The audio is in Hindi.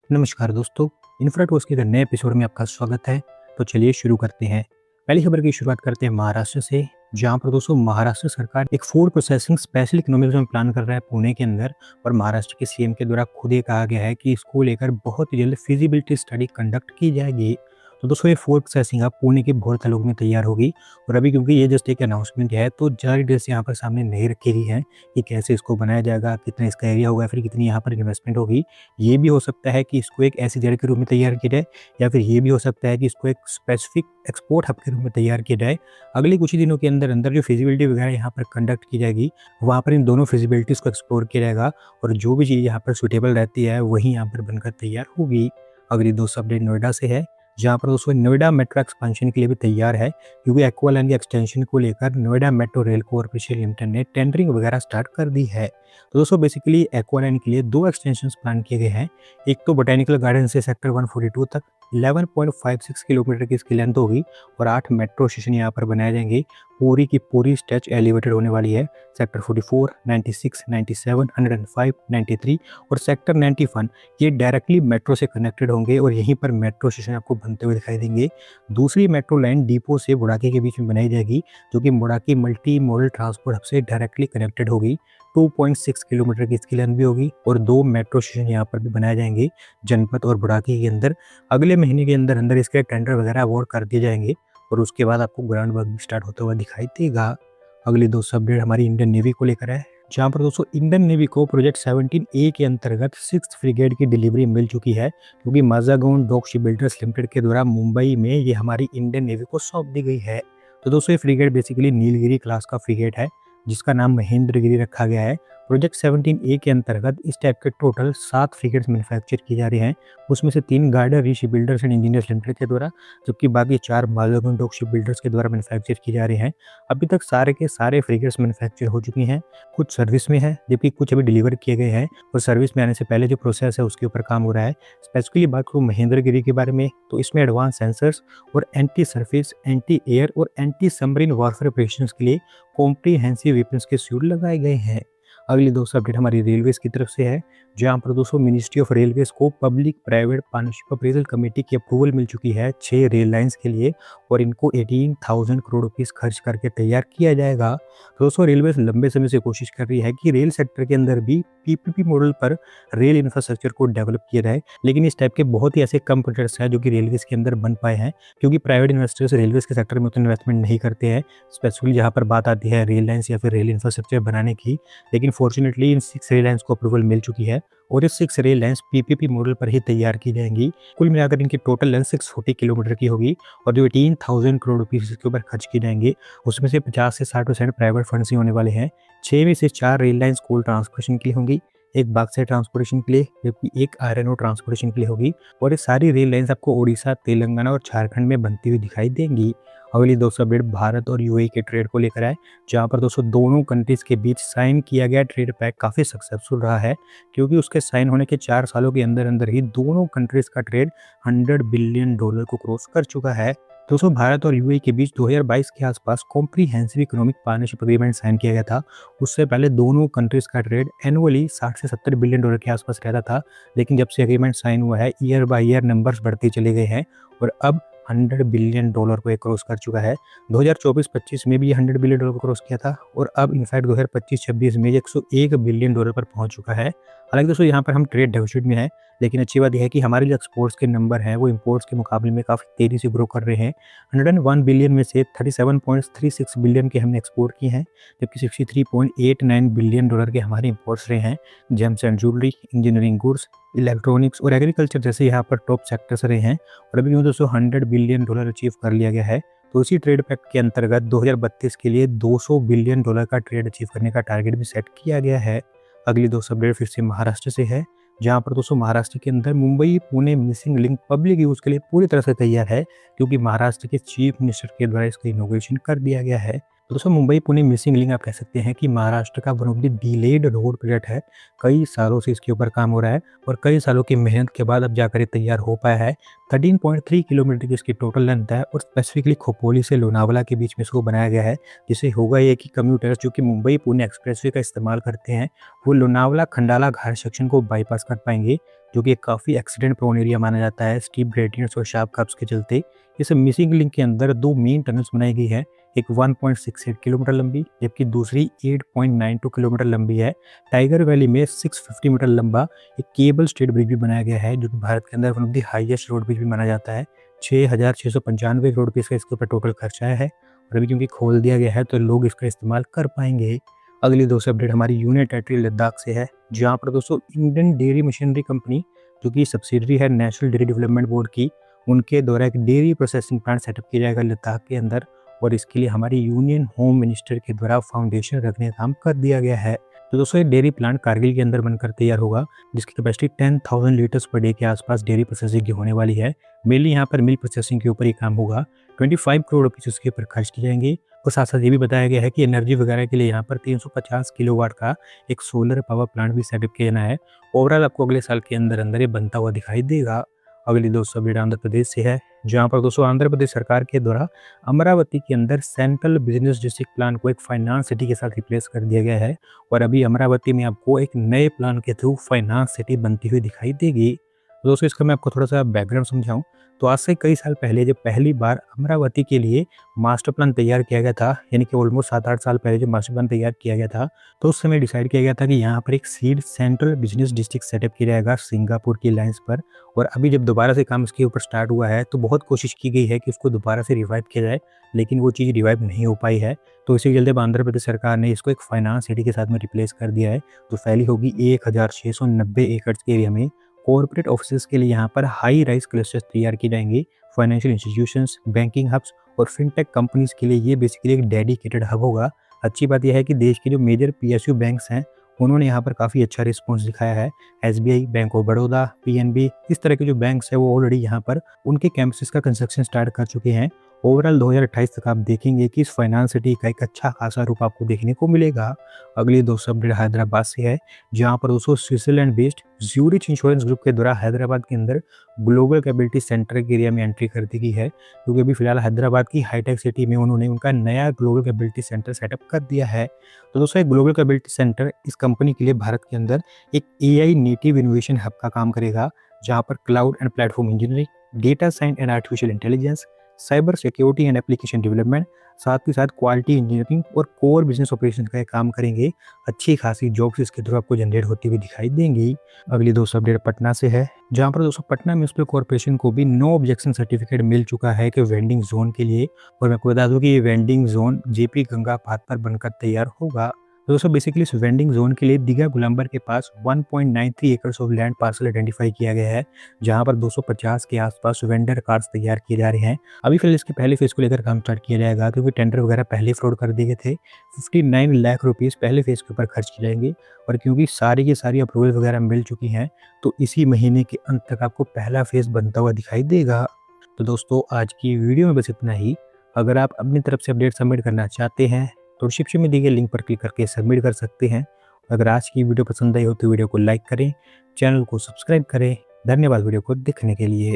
नमस्कार दोस्तों, इन्फ्राटॉक्स के नए एपिसोड में आपका स्वागत है। तो चलिए शुरू करते हैं। पहली खबर की शुरुआत करते हैं महाराष्ट्र से, जहां पर दोस्तों महाराष्ट्र सरकार एक food processing special economic zone plan कर रहा है पुणे के अंदर। और महाराष्ट्र के सीएम के द्वारा खुद ये कहा गया है कि इसको लेकर बहुत ही जल्द फिजिबिलिटी स्टडी कंडक्ट की जाएगी। तो दोस्तों ये फूड प्रोसेसिंग अब पुणे के भोर तालुक में तैयार होगी। और अभी क्योंकि ये जस्ट एक अनाउंसमेंट है, तो ज़्यादा डिटेल्स यहाँ पर सामने नहीं रखी गई है कि कैसे इसको बनाया जाएगा, कितना इसका एरिया होगा, फिर कितनी यहाँ पर इन्वेस्टमेंट होगी। ये भी हो सकता है कि इसको एक ऐसी जगह के रूप में तैयार किया जाए, या फिर ये भी हो सकता है कि इसको एक स्पेसिफिक एक्सपोर्ट हब के रूप में तैयार किया जाए। अगले कुछ ही दिनों के अंदर अंदर जो फिजिबिलिटी वगैरह यहाँ पर कंडक्ट की जाएगी, वहाँ पर इन दोनों फिजिबिलिटीज़ को एक्सप्लोर किया जाएगा। और जो भी चीज़ यहाँ पर सुटेबल रहती है वही यहाँ पर बनकर तैयार होगी। अगली दोस्तों अपडेट नोएडा से है, जहाँ पर दोस्तों नोएडा मेट्रो एक्सपेंशन के लिए भी तैयार है, क्योंकि एक्वा लाइन के एक्सटेंशन को लेकर Noida metro rail corporation limited ने टेंडरिंग वगैरह स्टार्ट कर दी है। तो दोस्तों बेसिकली एक्वा लाइन के लिए दो एक्सटेंशन प्लान किए गए हैं। एक तो बोटेनिकल गार्डन से सेक्टर 142 तक 11.56 किलोमीटर की इसकी लेंथ होगी, और 8 मेट्रो स्टेशन यहाँ पर बनाए जाएंगे। पूरी की पूरी स्ट्रेच एलिवेटेड होने वाली है। सेक्टर 44, 96, 97, 105, 93 और सेक्टर 91 ये डायरेक्टली मेट्रो से कनेक्टेड होंगे, और यहीं पर मेट्रो स्टेशन आपको बनते हुए दिखाई देंगे। दूसरी मेट्रो लाइन डिपो से बुड़ाकी के बीच में बनाई जाएगी, जो कि बुड़ाकी मल्टी मॉडल ट्रांसपोर्ट हब से डायरेक्टली कनेक्टेड होगी। 2.6 किलोमीटर की इसकी लेंथ भी होगी, और 2 मेट्रो स्टेशन यहाँ पर भी बनाए जाएंगे जनपद और बुड़ाकी के अंदर। अगले महीने के अंदर अंदर इसके टेंडर वगैरह अवार्ड कर दिए जाएंगे, और उसके बाद आपको ग्राउंड वर्क भी स्टार्ट होता हुआ दिखाई देगा। अगली दोस्तों अपडेट हमारी इंडियन नेवी को लेकर है, जहाँ पर दोस्तों इंडियन नेवी को प्रोजेक्ट 17A के अंतर्गत 6th फ्रिगेट की डिलीवरी मिल चुकी है, क्योंकि माजागोन डॉक शिप बिल्डर्स लिमिटेड के द्वारा मुंबई में ये हमारी इंडियन नेवी को सौंप दी गई है। तो दोस्तों ये फ्रिगेट बेसिकली नीलगिरी क्लास का फ्रिगेट है, जिसका नाम महेंद्रगिरी रखा गया है। प्रोजेक्ट 17A के अंतर्गत इस टाइप के टोटल 7 फ्रिगेट्स मैन्युफैक्चर की जा रही हैं, उसमें से 3 गार्डर री ship builders and engineers limited के द्वारा, जबकि बाकी 4 माजागोन डॉक शिप बिल्डर्स के द्वारा मैन्युफैक्चर की जा रही हैं। अभी तक सारे के सारे फ्रिगेट्स मैन्युफैक्चर हो चुकी हैं, कुछ सर्विस में है जबकि कुछ अभी डिलीवर किए गए हैं, और सर्विस में आने से पहले जो प्रोसेस है उसके ऊपर काम हो रहा है। स्पेसिफिकली बात करूँ महेंद्रगिरी के बारे में, तो इसमें एडवांस सेंसर्स और एंटी सरफेस, एंटी एयर और एंटी सबमरीन वॉरफेयर ऑपरेशंस के लिए कॉम्प्रिहेंसिव वेपन्स के सूट लगाए गए हैं। अगली दोस्तों अपडेट हमारी रेलवेज की तरफ से है, जहां पर दोस्तों मिनिस्ट्री ऑफ रेलवेज को public private partnership appraisal committee की अप्रूवल मिल चुकी है 6 रेल लाइंस के लिए, और इनको 18,000 करोड़ रुपीस खर्च करके तैयार किया जाएगा। तो दोस्तों रेलवेज लंबे समय से कोशिश कर रही है कि रेल सेक्टर के अंदर भी पीपीपी मॉडल पर रेल इंफ्रास्ट्रक्चर को डेवलप किया जाए, लेकिन इस टाइप के बहुत ही ऐसे कम प्रोजेक्ट्स हैं जो कि रेलवेज के अंदर बन पाए हैं, क्योंकि प्राइवेट इन्वेस्टर्स रेलवेज के सेक्टर में उतना इन्वेस्टमेंट नहीं करते हैं, स्पेसिफिकली जहाँ पर बात आती है रेल लाइंस या फिर रेल इंफ्रास्ट्रक्चर बनाने की। लेकिन फॉर्चुनेटली इन 6 रेल लाइंस को अप्रूवल मिल चुकी है, और ये 6 रेल लाइंस पीपीपी मॉडल पर ही तैयार की जाएंगी। कुल मिलाकर इनकी टोटल लेंथ 640 किलोमीटर की होगी, और जो 18,000 करोड़ रुपीस इसके ऊपर खर्च किए जाएंगे, उसमें से 50 से 60% प्राइवेट फंड से होने वाले हैं। 6 में से 4 रेल लाइंस कोल ट्रांसपोर्टेशन के लिए होंगी, एक बॉक्साइट ट्रांसपोर्टेशन के लिए, जबकि एक आयरन ओर ट्रांसपोर्टेशन के लिए होगी। और ये सारी रेल लाइंस आपको ओडिशा, तेलंगाना और झारखंड में बनती हुई दिखाई देंगी। अगली दोस्तों अपडेट भारत और यूएई के ट्रेड को लेकर है, जहां पर दोस्तों दोनों कंट्रीज के बीच साइन किया गया ट्रेड पैक काफ़ी सक्सेसफुल रहा है, क्योंकि उसके साइन होने के 4 सालों के अंदर अंदर ही दोनों कंट्रीज का ट्रेड $100 बिलियन को क्रॉस कर चुका है। दोस्तों भारत और यूएई के बीच 2022 के आसपास comprehensive economic partnership agreement sign किया गया था। उससे पहले दोनों कंट्रीज का ट्रेड एनुअली 60 से 70 बिलियन के आसपास रहता था, लेकिन जब से एग्रीमेंट साइन हुआ है ईयर बाय ईयर नंबर्स बढ़ते चले गए हैं, और अब $100 बिलियन को ये क्रॉस कर चुका है। 2024-25 में भी ये $100 बिलियन को क्रॉस किया था, और अब इनफैक्ट 2025-26 में ये $101 बिलियन पर पहुंच चुका है। हालांकि दोस्तों यहाँ पर हम ट्रेड डेफिसिट में है, लेकिन अच्छी बात यह है कि हमारे जो एक्सपोर्ट्स के नंबर हैं वो इंपोर्ट्स के मुकाबले में काफ़ी तेज़ी से ग्रो कर रहे हैं। 101 बिलियन में से 37.36 बिलियन के हमने एक्सपोर्ट किए हैं, जबकि 63.89 बिलियन के हमारे इंपोर्ट्स रहे हैं। James and jewellery, engineering goods, electronics और एग्रीकल्चर जैसे यहाँ पर टॉप सेक्टर्स रहे हैं, और अभी दोस्तों $100 बिलियन अचीव कर लिया गया है। तो इसी ट्रेड पैक्ट के अंतर्गत 2032 के लिए $200 बिलियन का ट्रेड अचीव करने का टारगेट भी सेट किया गया है। अगली दोस्तों अपडेट फिर से महाराष्ट्र से है, जहाँ पर दोस्तों महाराष्ट्र के अंदर Mumbai Pune missing link public use के लिए पूरी तरह से तैयार है, क्योंकि महाराष्ट्र के चीफ मिनिस्टर के द्वारा इसका इनोवेशन कर दिया गया है। तो दोस्तों मुंबई पुणे मिसिंग लिंक आप कह सकते हैं कि महाराष्ट्र का one of the delayed road project है। कई सालों से इसके ऊपर काम हो रहा है, और कई सालों की मेहनत के बाद अब जाकर ये तैयार हो पाया है। 13.3 किलोमीटर की इसकी टोटल लेंथ है, और स्पेसिफिकली खोपोली से लोनावाला के बीच में इसको बनाया गया है, जिससे होगा ये कि कम्यूटर्स जो कि मुंबई पुणे एक्सप्रेसवे का इस्तेमाल करते हैं, वो लोनावाला खंडाला घाट सेक्शन को बाईपास कर पाएंगे। जो कि काफ़ी एक्सीडेंट प्रोन एरिया माना जाता है स्टीप ग्रेडियंट्स और शार्प कर्व्स के चलते। इस मिसिंग लिंक के अंदर 2 मेन टनल्स बनाई गई है, एक 1.68 किलोमीटर लंबी जबकि दूसरी 8.92 किलोमीटर लंबी है। टाइगर वैली में 650 मीटर लंबा एक केबल स्टेड ब्रिज भी बनाया गया है, जो कि भारत के अंदर one of the highest road bridge भी माना जाता है। 6,695 करोड़ रुपये का इसके ऊपर टोटल खर्चा है और अभी क्योंकि खोल दिया गया है तो लोग इसका इस्तेमाल कर पाएंगे। अगली दोस्तों अपडेट हमारी यूनियन टेरिटरी लद्दाख से है, जहाँ पर दोस्तों इंडियन डेयरी मशीनरी कंपनी, जो कि सब्सिडरी है नेशनल डेयरी डेवलपमेंट बोर्ड की, उनके द्वारा एक डेयरी प्रोसेसिंग प्लांट सेटअप किया जाएगा लद्दाख के अंदर और इसके लिए हमारी यूनियन होम मिनिस्टर के द्वारा फाउंडेशन रखने का काम कर दिया गया है। तो दोस्तों ये डेयरी प्लांट कारगिल के अंदर बनकर तैयार होगा, जिसकी कैपेसिटी 10,000 लीटर्स पर डे के आसपास डेयरी प्रोसेसिंग की होने वाली है। मेनली यहाँ पर मिल्क प्रोसेसिंग के ऊपर ही काम होगा। 25 करोड़ रुपये उसके ऊपर खर्च किए जाएंगे और साथ साथ ये भी बताया गया है कि एनर्जी वगैरह के लिए यहाँ पर 350 किलोवाट का एक सोलर पावर प्लांट भी सेटअप किया जाना है। ओवरऑल आपको अगले साल के अंदर अंदर ये बनता हुआ दिखाई देगा। अगली दोस्तों अपडेट आंध्र प्रदेश से है, जहाँ पर दोस्तों आंध्र प्रदेश सरकार के द्वारा अमरावती के अंदर सेंट्रल बिजनेस डिस्ट्रिक्ट प्लान को एक फाइनेंस सिटी के साथ रिप्लेस कर दिया गया है और अभी अमरावती में आपको एक नए प्लान के थ्रू फाइनेंस सिटी बनती हुई दिखाई देगी। तो दोस्तों इसका मैं आपको थोड़ा सा बैकग्राउंड समझाऊं तो आज से कई साल पहले जब पहली बार अमरावती के लिए मास्टर प्लान तैयार किया गया था, यानी कि ऑलमोस्ट 7-8 साल पहले जब मास्टर प्लान तैयार किया गया था, तो उस समय डिसाइड किया गया था कि यहाँ पर एक seed central business district setup किया जाएगा सिंगापुर की लाइन्स पर। और अभी जब दोबारा से काम इसके ऊपर स्टार्ट हुआ है तो बहुत कोशिश की गई है कि उसको दोबारा से रिवाइव किया जाए, लेकिन वो चीज़ रिवाइव नहीं हो पाई है। तो इसी के चलते अब आंध्र प्रदेश सरकार ने इसको एक फाइनेंस सिटी के साथ में रिप्लेस कर दिया है, जो फैली होगी 1690 एकड़ के एरिया में। कॉर्पोरेट ऑफिस के लिए यहाँ पर हाई राइज क्लस्टर्स तैयार किए जाएंगे। फाइनेंशियल इंस्टीट्यूशंस, बैंकिंग हब्स और फिनटेक कंपनीज के लिए ये बेसिकली एक डेडिकेटेड हब होगा। अच्छी बात यह है कि देश के जो मेजर पीएसयू बैंक्स हैं उन्होंने यहाँ पर काफ़ी अच्छा रिस्पॉन्स दिखाया है। SBI, bank of Baroda, PNB, इस तरह के जो बैंक्स हैं वो ऑलरेडी यहाँ पर उनके कैंपसेस का कंस्ट्रक्शन स्टार्ट कर चुके हैं। ओवरऑल 2028 तक आप देखेंगे कि इस फाइनेंस सिटी का एक अच्छा खासा रूप आपको देखने को मिलेगा। अगली दोस्तों अपडेट हैदराबाद से है, जहाँ पर दोस्तों Switzerland based Zurich insurance group के द्वारा हैदराबाद के अंदर ग्लोबल कैपेबिलिटी सेंटर के एरिया में एंट्री कर दी गई है, क्योंकि अभी फिलहाल हैदराबाद की हाईटेक सिटी में उन्होंने उनका नया ग्लोबल कैपेबिलिटी सेंटर सेटअप कर दिया है। तो दोस्तों एक ग्लोबल कैपेबिलिटी सेंटर इस कंपनी के लिए भारत के अंदर एक एआई नेटिव इनोवेशन हब का काम करेगा, जहाँ पर cloud and platform engineering, data science and artificial intelligence, cyber security and application development, साथ ही साथ क्वालिटी इंजीनियरिंग और कोर बिजनेस ऑपरेशन का काम करेंगे। अच्छी खासी जॉब्स इसके थ्रू आपको जनरेट होती हुई दिखाई देंगी। अगली दोस्तों अपडेट पटना से है, जहां पर दोस्तों पटना म्यूनिसिपल कॉर्पोरेशन को भी नो ऑब्जेक्शन सर्टिफिकेट मिल चुका है कि वेंडिंग जोन के लिए। और मैं आपको बता दूं कि ये vending zone JP Ganga path पर बनकर तैयार होगा। तो दोस्तों बेसिकली इस वेंडिंग जोन के लिए दीघा गुलाम्बर के पास 1.93 acres of land parcel identify किया गया है, जहां पर 250 के आसपास वेंडर कार्ड्स तैयार किए जा रहे हैं। अभी फिलहाल इसके पहले फेज को लेकर काम स्टार्ट किया जाएगा, क्योंकि टेंडर वगैरह पहले फ्रॉड कर दिए गए थे। 59 लाख रुपीज़ पहले फेज के ऊपर खर्च किए जाएंगे और क्योंकि सारी की सारी अप्रूवल वगैरह मिल चुकी हैं, तो इसी महीने के अंत तक आपको पहला फेज बनता हुआ दिखाई देगा। तो दोस्तों आज की वीडियो में बस इतना ही। अगर आप अपनी तरफ से अपडेट सबमिट करना चाहते हैं तो डिस्क्रिप्शन में दिए गए लिंक पर क्लिक करके सबमिट कर सकते हैं। अगर आज की वीडियो पसंद आई हो तो वीडियो को लाइक करें, चैनल को सब्सक्राइब करें। धन्यवाद वीडियो को देखने के लिए।